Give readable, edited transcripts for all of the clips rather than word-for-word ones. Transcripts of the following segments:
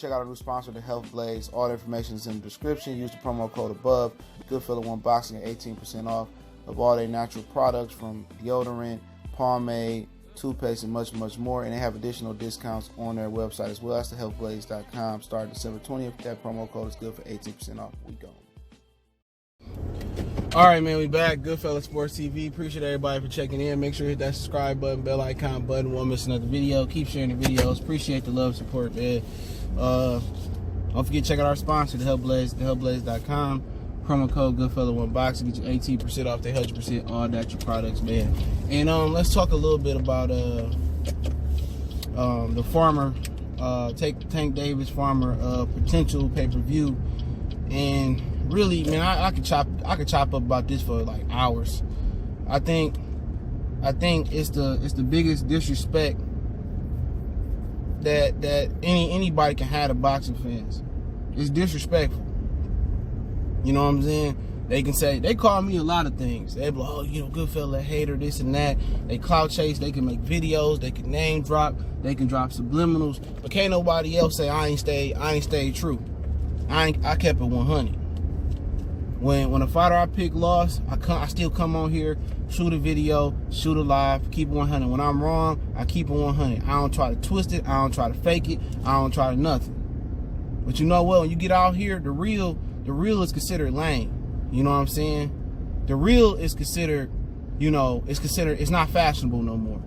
check out our new sponsor, the Health Blaze. All the information is in the description. Use the promo code above. Goodfellow One Boxing at 18% off of all their natural products, from deodorant, pomade, toothpaste, and much, much more. And they have additional discounts on their website as well. That's thehealthblaze.com. Starting December 20th. That promo code is good for 18% off. We go. All right, man, we back. Goodfellow Sports TV. Appreciate everybody for checking in. Make sure you hit that subscribe button, bell icon button. Won't miss another video. Keep sharing the videos. Appreciate the love, support, man. Don't forget to check out our sponsor, the Health Blaze, thehealthblaze.com. Promo code Goodfellow One Boxing. Get you 18% off their 100% all natural products, man. And let's talk a little bit about the Farmer, Tank Davis Farmer potential pay-per-view. And really, man, I could chop up about this for like hours. I think it's the biggest disrespect that anybody can have to boxing fans. It's disrespectful. You know what I'm saying? They can say, they call me a lot of things. They be like, oh, you know, Goodfellow hater, this and that. They clout chase, they can make videos, they can name drop, they can drop subliminals, but can't nobody else say I ain't stayed true. I kept it 100. When a fighter I pick lost, I still come on here, shoot a video, shoot a live, keep it 100. When I'm wrong, I keep it 100. I don't try to twist it, I don't try to fake it, I don't try to nothing. But you know what? When you get out here, the real is considered lame. You know what I'm saying? The real is considered, you know, it's not fashionable no more.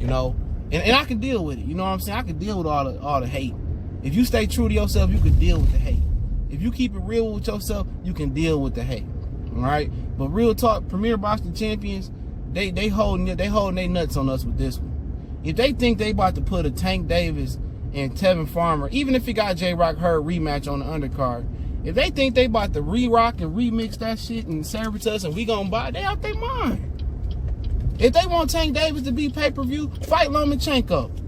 You know, and I can deal with it. You know what I'm saying? I can deal with all the hate. If you stay true to yourself, you can deal with the hate. If you keep it real with yourself, you can deal with the hate. All right? But real talk, Premier Boxing Champions, they holding their nuts on us with this one. If they think they about to put a Tank Davis and Tevin Farmer, even if you got J-Rock Hurd rematch on the undercard, if they think they about to re-rock and remix that shit and serve it to us and we gonna buy it, they out their mind. If they want Tank Davis to be pay-per-view, fight Lomachenko.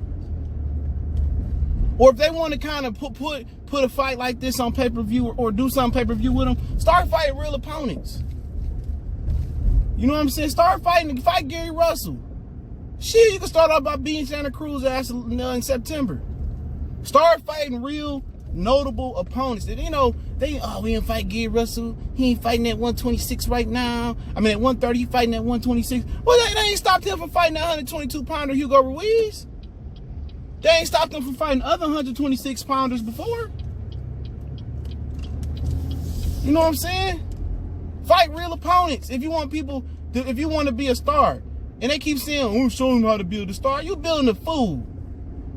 Or if they want to kind of put a fight like this on pay-per-view or do something pay-per-view with them, start fighting real opponents. You know what I'm saying? Fight Gary Russell. Shit, you can start off by beating Santa Cruz ass in September. Start fighting real notable opponents. And, you know, we didn't fight Gary Russell. He ain't fighting at 126 right now. I mean, at 130, he fighting at 126. Well, they ain't stopped him from fighting that 122-pounder Hugo Ruiz. They ain't stopped him from fighting other 126-pounders before. You know what I'm saying? Fight real opponents if you want if you want to be a star. And they keep saying, oh, show them how to build a star. You building a fool.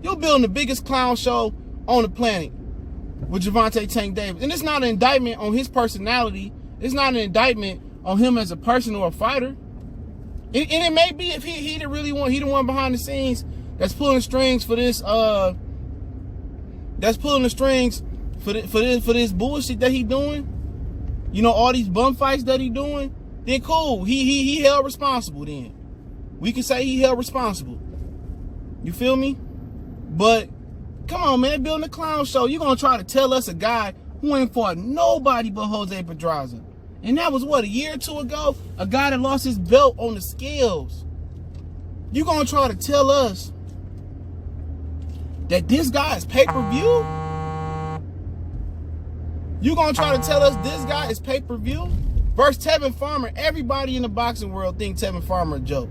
You're building the biggest clown show on the planet with Gervonta Tank Davis. And it's not an indictment on his personality. It's not an indictment on him as a person or a fighter. And it may be if he the one behind the scenes that's pulling strings for this for this bullshit that he doing. You know, all these bum fights that he doing, then cool. He held responsible then. We can say he held responsible. You feel me? But come on, man, building a clown show. You're gonna try to tell us a guy who ain't fought nobody but Jose Pedraza. And that was what, a year or two ago? A guy that lost his belt on the scales. You gonna try to tell us that this guy is pay-per-view? You gonna try to tell us this guy is pay-per-view? Versus Tevin Farmer. Everybody in the boxing world think Tevin Farmer a joke.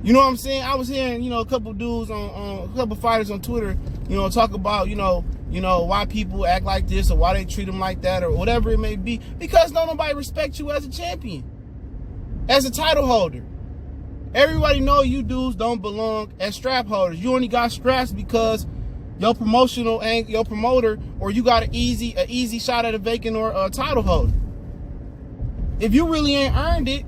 You know what I'm saying? I was hearing, you know, a couple dudes a couple fighters on Twitter, you know, talk about, you know, why people act like this or why they treat them like that or whatever it may be. Because nobody respects you as a champion, as a title holder. Everybody know you dudes don't belong as strap holders. You only got straps because your promoter, or you got an easy shot at a vacant or a title holder. If you really ain't earned it,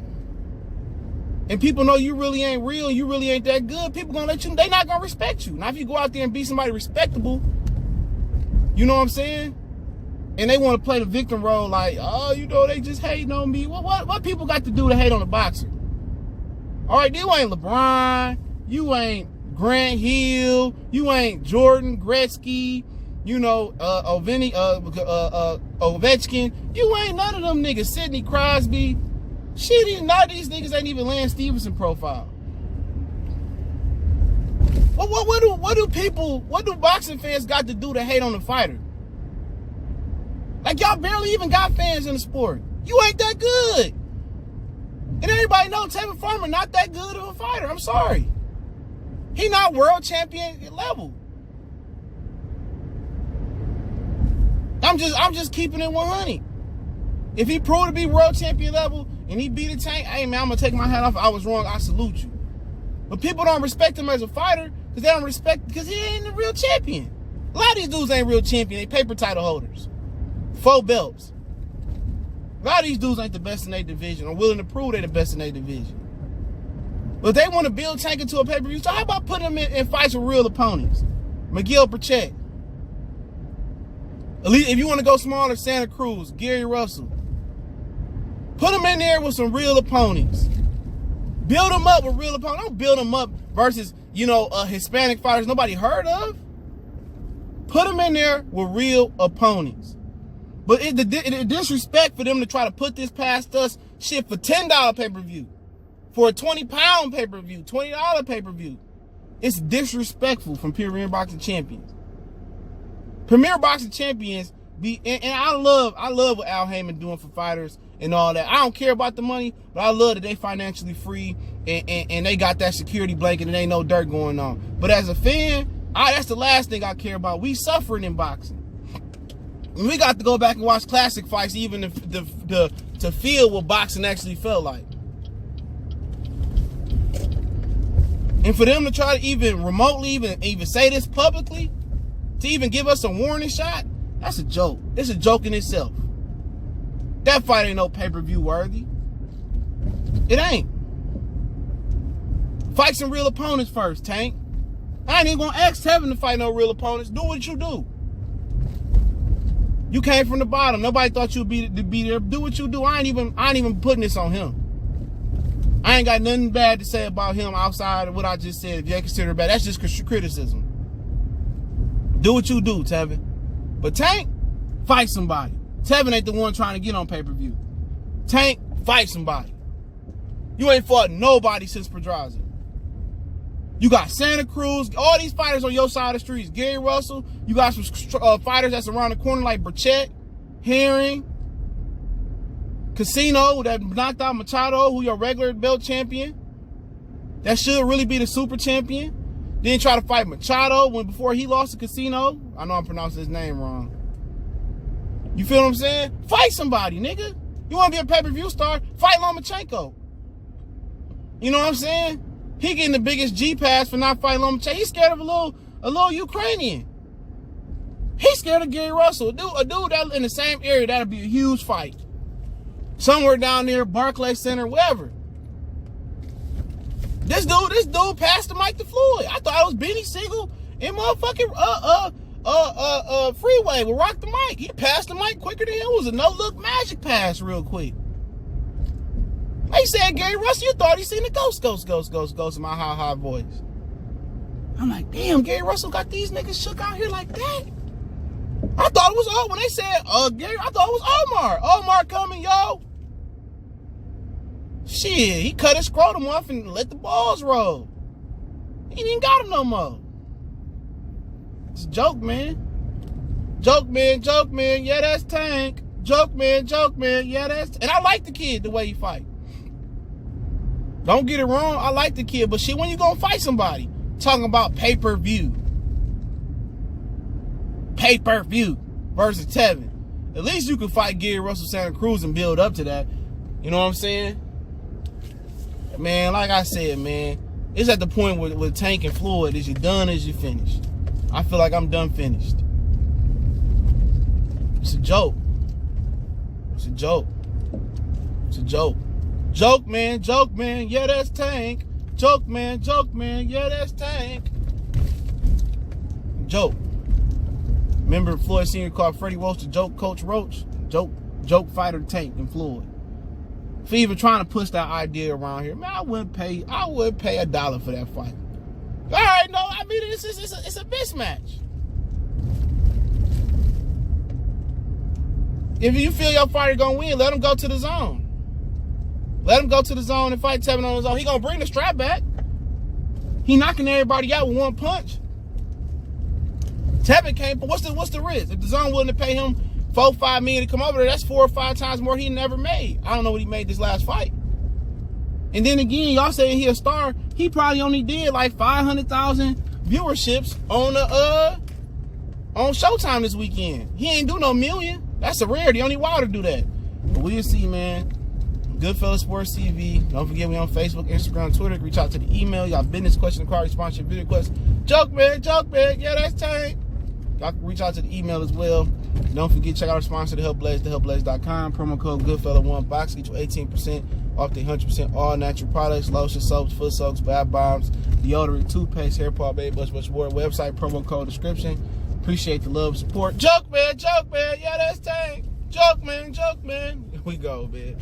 and people know you really ain't real, you really ain't that good, people gonna let you, they not gonna respect you. Now if you go out there and be somebody respectable, you know what I'm saying? And they want to play the victim role like, oh, you know, they just hating on me. Well, what people got to do to hate on a boxer? All right, you ain't LeBron, you ain't Grant Hill, you ain't Jordan, Gretzky, you know, Ovechkin. You ain't none of them niggas. Sidney Crosby. Shit, none of these niggas ain't even Lance Stevenson profile. What do boxing fans got to do to hate on the fighter? Like, y'all barely even got fans in the sport. You ain't that good. And everybody knows Tevin Farmer not that good of a fighter. I'm sorry. He not world champion level. I'm just keeping it 100. If he proved to be world champion level and he beat a Tank, hey man, I'm gonna take my hat off. I was wrong. I salute you. But people don't respect him as a fighter because they don't respect because he ain't the real champion. A lot of these dudes ain't real champion. They paper title holders, 4 belts. A lot of these dudes ain't the best in their division or willing to prove they're the best in their division. But they want to build Tank into a pay-per-view. So how about putting him in fights with real opponents? Miguel Pachek. At least if you want to go smaller, Santa Cruz, Gary Russell. Put him in there with some real opponents. Build him up with real opponents. Don't build him up versus, Hispanic fighters nobody heard of. Put him in there with real opponents. But the disrespect for them to try to put this past us, shit, for $10 pay-per-view. For a 20-pound pay-per-view, $20 pay-per-view. It's disrespectful from Premier Boxing Champions. Premier Boxing Champions and I love what Al Heyman doing for fighters and all that. I don't care about the money, but I love that they financially free and they got that security blanket and ain't no dirt going on. But as a fan, that's the last thing I care about. We suffering in boxing. And we got to go back and watch classic fights even to feel what boxing actually felt like. And for them to try to even remotely even say this publicly, to even give us a warning shot, that's a joke. It's a joke in itself. That fight ain't no pay-per-view worthy. It ain't. Fight some real opponents first, Tank. I ain't even gonna ask Tevin to fight no real opponents. Do what you do. You came from the bottom. Nobody thought you'd be there. Do what you do. I ain't even putting this on him. I ain't got nothing bad to say about him outside of what I just said. If you consider it bad, that's just criticism. Do what you do, Tevin. But Tank, fight somebody. Tevin ain't the one trying to get on pay-per-view. Tank, fight somebody. You ain't fought nobody since Pedraza. You got Santa Cruz, all these fighters on your side of the streets. Gary Russell, you got some fighters that's around the corner like Burchett, Herring, Casino that knocked out Machado, who your regular belt champion. That should really be the super champion. Then try to fight Machado before he lost to Casino. I know I'm pronouncing his name wrong. You feel what I'm saying? Fight somebody, nigga. You want to be a pay-per-view star? Fight Lomachenko. You know what I'm saying? He getting the biggest G pass for not fighting Lomachenko. He's scared of a little Ukrainian. He's scared of Gary Russell. A dude that in the same area, that'll be a huge fight. Somewhere down there, Barclays Center, wherever. This dude passed the mic to Floyd. I thought it was Benny Siegel in motherfucking Freeway with Rock the Mic. He passed the mic quicker than him. It was a no-look magic pass real quick. They said Gary Russell, you thought he seen the ghost in my high voice. I'm like, damn, Gary Russell got these niggas shook out here like that. I thought it was when they said Gary, I thought it was Omar. Omar coming, yo. Shit, he cut his scrotum off and let the balls roll. He didn't got him no more. It's a joke, man. Joke, man, yeah, that's Tank. Joke, man, yeah, that's... And I like the kid, the way he fight. Don't get it wrong, I like the kid, but shit, when you gonna fight somebody? Talking about pay-per-view. Pay-per-view versus Tevin. At least you can fight Gary Russell, Santa Cruz and build up to that. You know what I'm saying? Man, like I said, man, it's at the point with Tank and Floyd, is you done, is you finished? I feel like I'm done finished. It's a joke. It's a joke. It's a joke. Joke, man, yeah, that's Tank. Joke, man, yeah, that's Tank. Joke. Remember Floyd Sr. called Freddie Roach the joke coach Roach? Joke fighter Tank and Floyd. For even trying to push that idea around here, man, I would pay $1 for that fight. All right, no, I mean it's a mismatch. If you feel your fighter gonna win, let him go to the zone. Let him go to the zone and fight Tevin on his own. He gonna bring the strap back. He knocking everybody out with one punch. Tevin can't. What's the risk? If the zone willing to pay him $4-5 million to come over there, that's 4 or 5 times more he never made. I don't know what he made this last fight. And then again, y'all saying he a star. He probably only did like 500,000 viewerships on Showtime this weekend. He ain't do no million. That's a rarity. Only Wilder do that. But we'll see, man. Goodfellas Sports TV. Don't forget we on Facebook, Instagram, Twitter. Reach out to the email. Y'all business question, inquiry, sponsor, video request. Joke man. Yeah, that's tank. Y'all can reach out to the email as well. Don't forget, check out our sponsor, The Help Blaze, thehelpblaze.com. Promo code Goodfella1Box. Get you 18% off the 100% all natural products, lotion, soaps, foot soaks, bath bombs, deodorant, toothpaste, hair paw, baby bush, much more. Website, promo code, description. Appreciate the love and support. Joke man. Yeah, that's tank. Joke man. Here we go, man.